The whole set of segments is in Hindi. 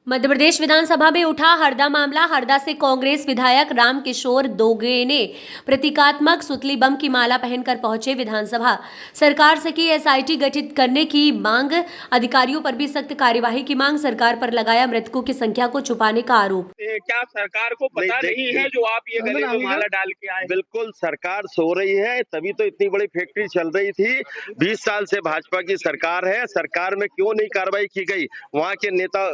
मध्य प्रदेश विधानसभा में उठा हरदा मामला। हरदा से कांग्रेस विधायक रामकिशोर दोगे ने प्रतीकात्मक सुतली बम की माला पहनकर पहुंचे विधानसभा। सरकार से की एसआईटी गठित करने की मांग, अधिकारियों पर भी सख्त कार्यवाही की मांग। सरकार पर लगाया मृतकों की संख्या को छुपाने का आरोप। क्या सरकार को पता नहीं है जो आप ये गले में माला डाल के आए? बिल्कुल सरकार सो रही है, तभी तो इतनी बड़ी फैक्ट्री चल रही थी। 20 साल से भाजपा की सरकार है, सरकार में क्यों नहीं कार्रवाई की गई? वहाँ के नेता,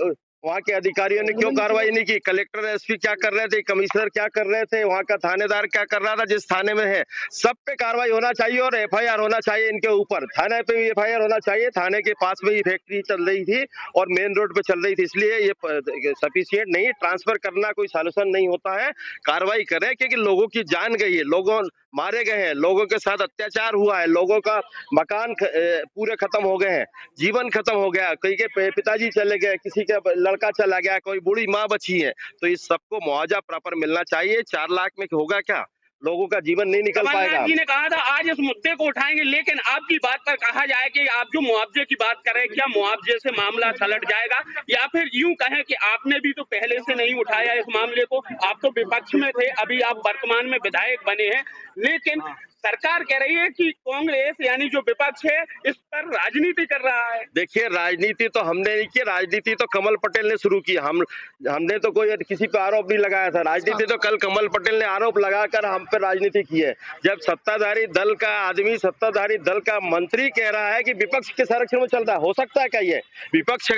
वहाँ के अधिकारियों ने क्यों कार्रवाई नहीं की? कलेक्टर एसपी क्या कर रहे थे, कमिश्नर क्या कर रहे थे, वहाँ का थानेदार क्या कर रहा था? जिस थाने में है सब पे कार्रवाई होना चाहिए और एफआईआर होना चाहिए इनके ऊपर। थाने पे भी एफआईआर होना चाहिए। थाने के पास में ही फैक्ट्री चल रही थी और मेन रोड पे चल रही थी, इसलिए ये सफिशिएंट नहीं। ट्रांसफर करना कोई सॉल्यूशन नहीं होता है। कार्रवाई करें, क्योंकि लोगों की जान गई है, लोगों मारे गए हैं, लोगों के साथ अत्याचार हुआ है, लोगों का मकान पूरे खत्म हो गए हैं, जीवन खत्म हो गया, कई के पिताजी चले गए, किसी का लड़का चला गया, कोई बूढ़ी माँ बची है। तो इस सबको मुआवजा प्रॉपर मिलना चाहिए। 4 लाख में होगा क्या? लोगों का जीवन नहीं निकल पाएगा। कमलनाथ जी ने कहा था आज इस मुद्दे को उठाएंगे, लेकिन आपकी बात पर कहा जाए कि आप जो मुआवजे की बात कर रहे हैं, क्या मुआवजे से मामला सलट जाएगा, या फिर यूं कहें कि आपने भी तो पहले से नहीं उठाया इस मामले को? आप तो विपक्ष में थे, अभी आप वर्तमान में विधायक बने हैं, लेकिन सरकार कह रही है कि कांग्रेस यानी जो विपक्ष है इस पर राजनीति कर रहा है। देखिए, राजनीति तो हमने नहीं की, राजनीति तो कमल पटेल ने शुरू की। हमने तो कोई किसी पे आरोप नहीं लगाया था। राजनीति तो कल कमल पटेल ने आरोप लगाकर हम पे राजनीति की है। जब सत्ताधारी दल का आदमी, सत्ताधारी दल का मंत्री कह रहा है कि विपक्ष के संरक्षण में चल रहा है, हो सकता है क्या ये? विपक्ष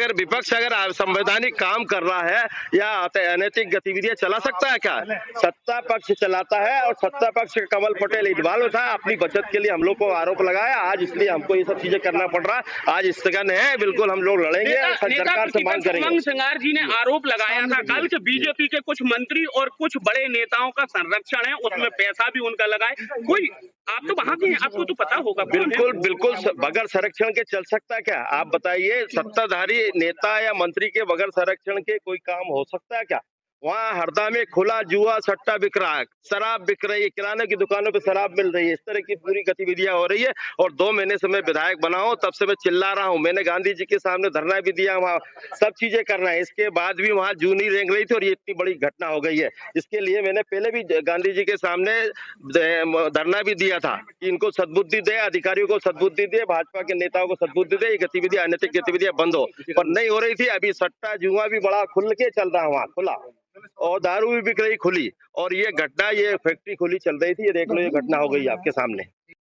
अगर संवैधानिक काम कर रहा है या अनैतिक गतिविधियां चला सकता है क्या? सत्ता पक्ष चलाता है और सत्ता पक्ष कमल पटेल इन्वॉल्व था। अपनी बचत के लिए हम लोग को आरोप लगाया आज, इसलिए हमको ये सब चीजें करना पड़ रहा है। आज स्थगन है, बिल्कुल हम लोग लड़ेंगे और सरकार से मांग करेंगे। उमंग सिंगार जी ने आरोप लगाया था कल कि बीजेपी के कुछ मंत्री और कुछ बड़े नेताओं का संरक्षण है, उसमें पैसा भी उनका लगा है। कोई, आप तो वहां के हैं, आपको तो पता होगा। बिल्कुल बगैर संरक्षण के चल सकता है क्या? आप बताइए, सत्ताधारी नेता या मंत्री के बगैर संरक्षण के कोई काम हो सकता है क्या? वहाँ हरदा में खुला जुआ सट्टा बिक रहा है, शराब बिक रही है, किराने की दुकानों पे शराब मिल रही है, इस तरह की पूरी गतिविधियां हो रही है। और 2 महीने से मैं विधायक बना हूं, तब से मैं चिल्ला रहा हूं। मैंने गांधी जी के सामने धरना भी दिया, वहाँ सब चीजें करना है। इसके बाद भी वहाँ जूनी रेंग रही थी और ये इतनी बड़ी घटना हो गई है। इसके लिए मैंने पहले भी गांधी जी के सामने धरना भी दिया था कि इनको सद्बुद्धि दे, अधिकारियों को सद्बुद्धि दे, भाजपा के नेताओं को सद्बुद्धि दे, ये गतिविधियां, अनैतिक गतिविधियां बंद हो। पर नहीं हो रही थी। अभी सट्टा जुआ भी बड़ा खुल के चल रहा है वहाँ, खुला, और दारू भी बिक रही खुली। और ये घटना, ये फैक्ट्री खुली चल रही थी, ये देख लो, ये घटना हो गई आपके सामने।